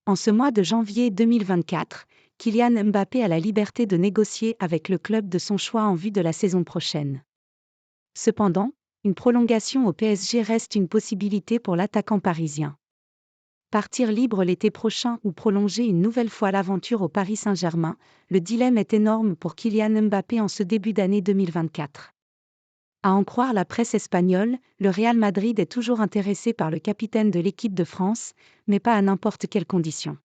En ce mois de janvier 2024, Kylian Mbappé a la liberté de négocier avec le club de son choix en vue de la saison prochaine. Cependant, une prolongation au PSG reste une possibilité pour l'attaquant parisien. Partir libre l'été prochain ou prolonger une nouvelle fois l'aventure au Paris Saint-Germain, le dilemme est énorme pour Kylian Mbappé en ce début d'année 2024. À en croire la presse espagnole, le Real Madrid est toujours intéressé par le capitaine de l'équipe de France, mais pas à n'importe quelles conditions.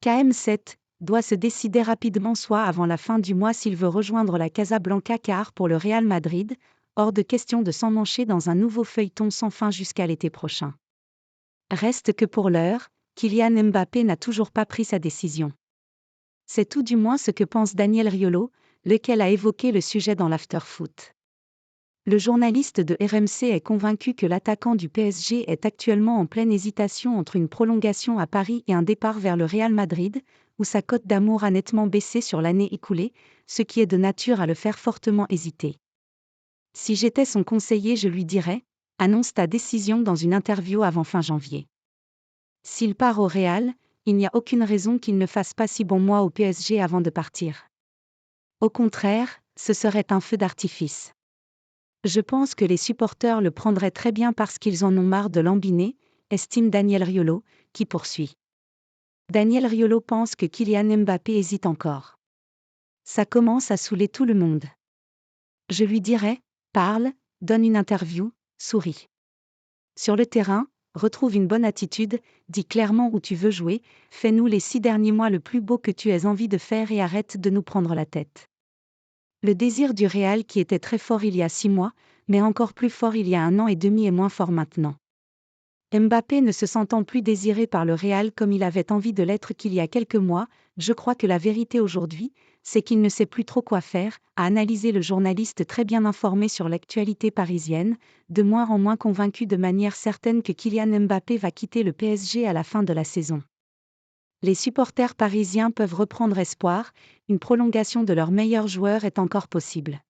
KM7 doit se décider rapidement, soit avant la fin du mois, s'il veut rejoindre la Casablanca, car pour le Real Madrid, hors de question de s'emmancher dans un nouveau feuilleton sans fin jusqu'à l'été prochain. Reste que pour l'heure, Kylian Mbappé n'a toujours pas pris sa décision. C'est tout du moins ce que pense Daniel Riolo, lequel a évoqué le sujet dans l'Afterfoot. Le journaliste de RMC est convaincu que l'attaquant du PSG est actuellement en pleine hésitation entre une prolongation à Paris et un départ vers le Real Madrid, où sa cote d'amour a nettement baissé sur l'année écoulée, ce qui est de nature à le faire fortement hésiter. Si j'étais son conseiller, je lui dirais : annonce ta décision dans une interview avant fin janvier. S'il part au Real, il n'y a aucune raison qu'il ne fasse pas 6 bons mois au PSG avant de partir. Au contraire, ce serait un feu d'artifice. Je pense que les supporters le prendraient très bien parce qu'ils en ont marre de l'embiner, estime Daniel Riolo, qui poursuit. Daniel Riolo pense que Kylian Mbappé hésite encore. Ça commence à saouler tout le monde. Je lui dirais : parle, donne une interview, souris. Sur le terrain, retrouve une bonne attitude, dis clairement où tu veux jouer, fais-nous les 6 derniers mois le plus beau que tu aies envie de faire et arrête de nous prendre la tête. Le désir du Real, qui était très fort il y a 6 mois, mais encore plus fort il y a 1 an et demi, est moins fort maintenant. Mbappé ne se sentant plus désiré par le Real comme il avait envie de l'être qu'il y a quelques mois, je crois que la vérité aujourd'hui, c'est qu'il ne sait plus trop quoi faire, a analysé le journaliste très bien informé sur l'actualité parisienne, de moins en moins convaincu de manière certaine que Kylian Mbappé va quitter le PSG à la fin de la saison. Les supporters parisiens peuvent reprendre espoir, une prolongation de leur meilleur joueur est encore possible.